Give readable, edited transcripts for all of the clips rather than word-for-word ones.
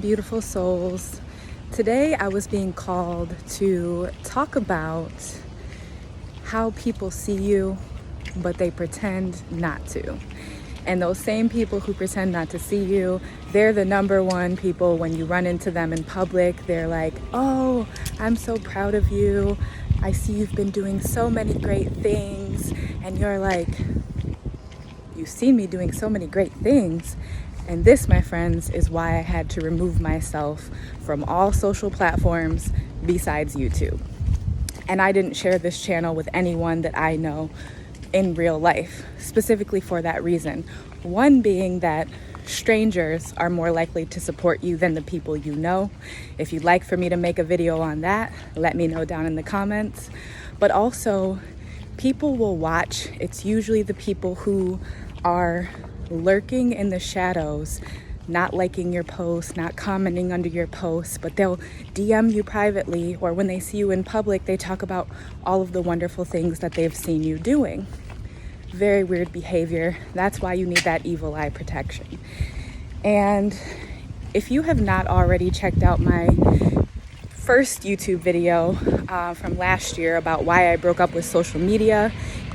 beautiful souls. Today I was being called to talk about how people see you, but they pretend not to. And those same people who pretend not to see you, they're the number one people when you run into them in public. They're like, oh, I'm so proud of you. I see you've been doing so many great things. And you're like, you've seen me doing so many great things. And this, my friends, is why I had to remove myself from all social platforms besides YouTube. And I didn't share this channel with anyone that I know in real life, specifically for that reason. One being that strangers are more likely to support you than the people you know. If you'd like for me to make a video on that, let me know down in the comments. But also, people will watch. It's usually the people who are lurking in the shadows, not liking your posts, not commenting under your posts, but they'll DM you privately, or when they see you in public, they talk about all of the wonderful things that they've seen you doing. Very weird behavior. That's why you need that evil eye protection. And if you have not already checked out my first YouTube video from last year about why I broke up with social media,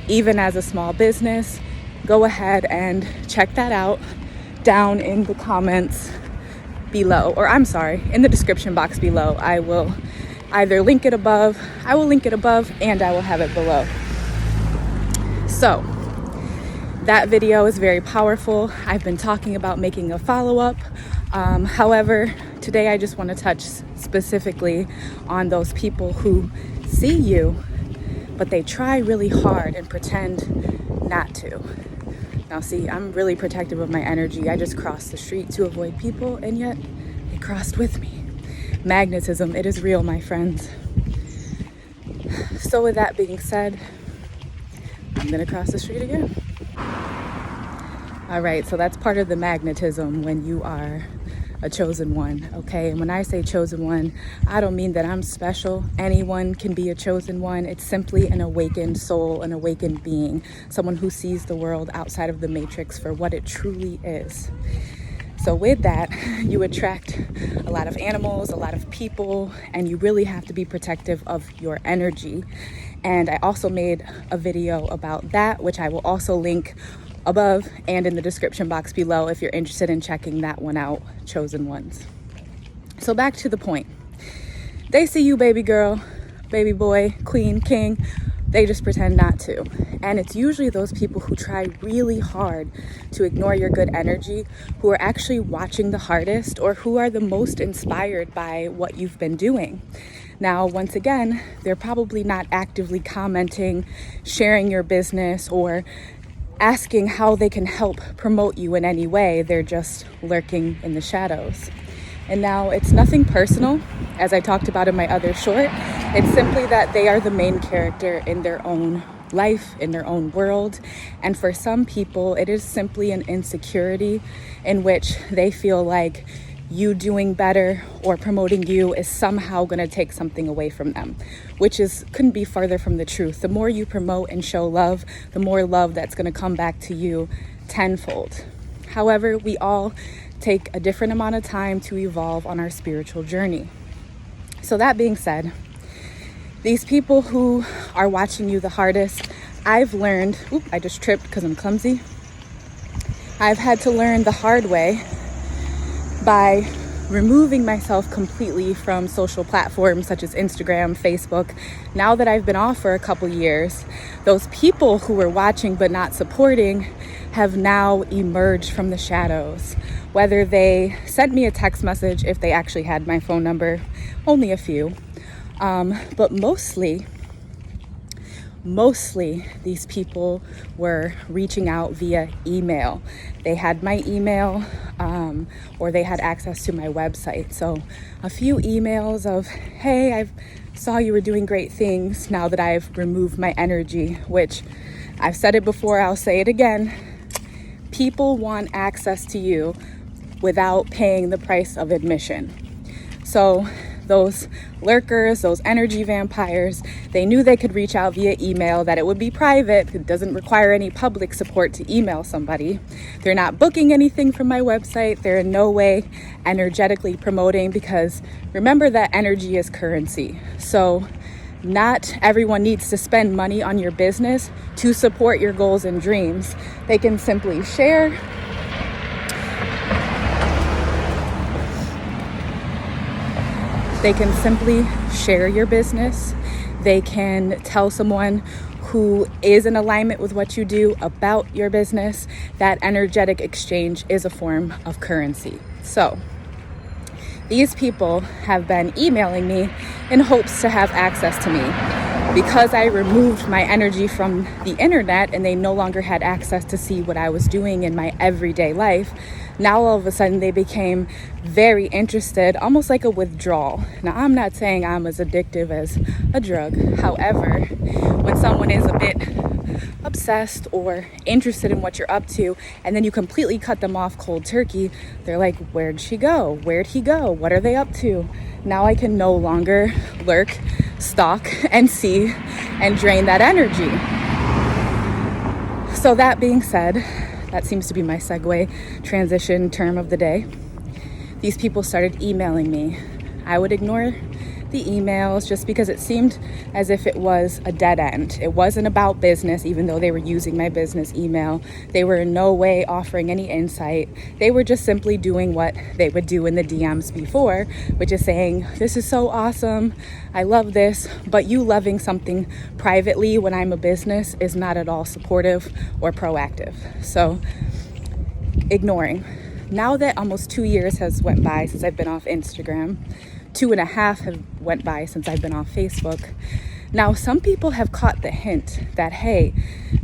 even as a small business, go ahead and check that out down in the comments below, or I'm sorry, in the description box below. I will either link it above, and I will have it below. So that video is very powerful. I've been talking about making a follow-up. However, today I just want to touch specifically on those people who see you, but they try really hard and pretend not to. Now see, I'm really protective of my energy. I just crossed the street to avoid people, and yet they crossed with me. Magnetism, it is real, my friends. So with that being said, I'm gonna cross the street again. All right, so that's part of the magnetism when you are a chosen one, okay? And when I say chosen one, I don't mean that I'm special. Anyone can be a chosen one. It's simply an awakened soul, an awakened being, someone who sees the world outside of the matrix for what it truly is. So with that, you attract a lot of animals, a lot of people, and you really have to be protective of your energy. And I also made a video about that, which I will also link above and in the description box below if you're interested in checking that one out, chosen ones. So back to the point. They see you, baby girl, baby boy, queen, king. They just pretend not to. And it's usually those people who try really hard to ignore your good energy, who are actually watching the hardest, or who are the most inspired by what you've been doing. Now, once again, they're probably not actively commenting, sharing your business, or asking how they can help promote you in any way. They're just lurking in the shadows. And now it's nothing personal, as I talked about in my other short. It's simply that they are the main character in their own life, in their own world. And for some people, it is simply an insecurity in which they feel like you doing better or promoting you is somehow going to take something away from them, which couldn't be farther from the truth. The more you promote and show love, the more love that's going to come back to you tenfold. However, we all take a different amount of time to evolve on our spiritual journey. So that being said, these people who are watching you the hardest, I've learned, I just tripped because I'm clumsy. I've had to learn the hard way by removing myself completely from social platforms such as Instagram, Facebook. Now that I've been off for a couple years, those people who were watching but not supporting have now emerged from the shadows. Whether they sent me a text message, if they actually had my phone number, only a few, but mostly these people were reaching out via email. They had my email, or they had access to my website. So a few emails of, hey, I saw you were doing great things now that I've removed my energy, which I've said it before, I'll say it again. People want access to you without paying the price of admission. So those lurkers, those energy vampires, they knew they could reach out via email, that it would be private. It doesn't require any public support to email somebody. They're not booking anything from my website. They're in no way energetically promoting, because remember that energy is currency. So not everyone needs to spend money on your business to support your goals and dreams. They can simply share. They can simply share your business. They can tell someone who is in alignment with what you do about your business. That energetic exchange is a form of currency. So these people have been emailing me in hopes to have access to me. Because I removed my energy from the internet and they no longer had access to see what I was doing in my everyday life, now all of a sudden they became very interested, almost like a withdrawal. Now, I'm not saying I'm as addictive as a drug. However, when someone is a bit obsessed or interested in what you're up to, and then you completely cut them off cold turkey, they're like, where'd she go? Where'd he go? What are they up to? Now I can no longer lurk, stalk, and see and drain that energy. So that being said, that seems to be my segue transition term of the day. These people started emailing me. I would ignore the emails just because it seemed as if it was a dead end. It wasn't about business, even though they were using my business email. They were in no way offering any insight. They were just simply doing what they would do in the DMs before, which is saying, this is so awesome, I love this, but you loving something privately when I'm a business is not at all supportive or proactive. So ignoring. Now that almost 2 years has went by since I've been off Instagram, 2.5 have went by since I've been off Facebook. Now, some people have caught the hint that, hey,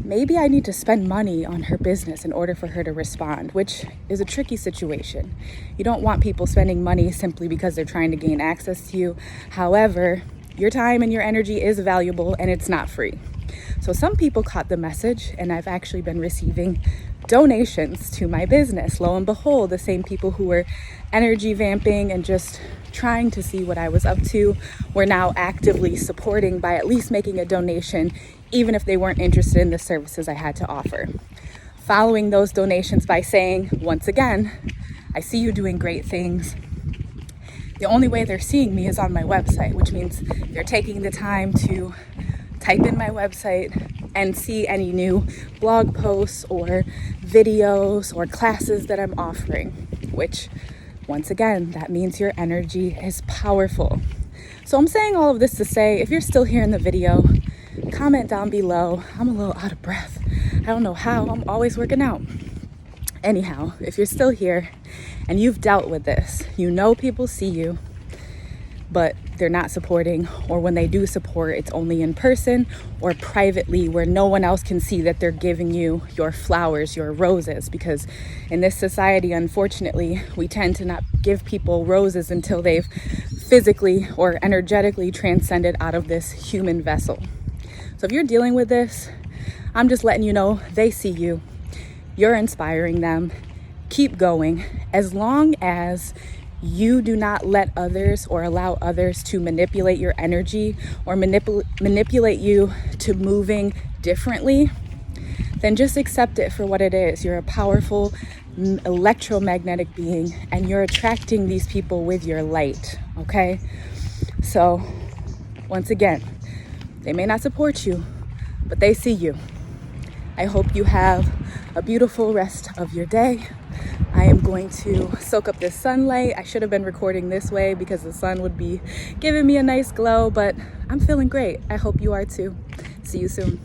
maybe I need to spend money on her business in order for her to respond, which is a tricky situation. You don't want people spending money simply because they're trying to gain access to you. However, your time and your energy is valuable and it's not free. So some people caught the message, and I've actually been receiving donations to my business. Lo and behold, the same people who were energy vamping and just trying to see what I was up to were now actively supporting by at least making a donation, even if they weren't interested in the services I had to offer. Following those donations by saying, once again, I see you doing great things. The only way they're seeing me is on my website, which means they're taking the time to type in my website and see any new blog posts or videos or classes that I'm offering, which once again, that means your energy is powerful. So I'm saying all of this to say, if you're still here in the video, comment down below. I'm a little out of breath. I don't know how, I'm always working out. Anyhow, if you're still here and you've dealt with this, you know people see you, but they're not supporting, or when they do support, it's only in person or privately where no one else can see that they're giving you your flowers, your roses, because in this society, unfortunately, we tend to not give people roses until they've physically or energetically transcended out of this human vessel. So if you're dealing with this, I'm just letting you know they see you. You're inspiring them. Keep going. As long as you do not let others or allow others to manipulate your energy or manipulate you to moving differently, then just accept it for what it is. You're a powerful electromagnetic being and you're attracting these people with your light, okay? So once again, they may not support you, but they see you. I hope you have a beautiful rest of your day. I am going to soak up this sunlight. I should have been recording this way because the sun would be giving me a nice glow, but I'm feeling great. I hope you are too. See you soon.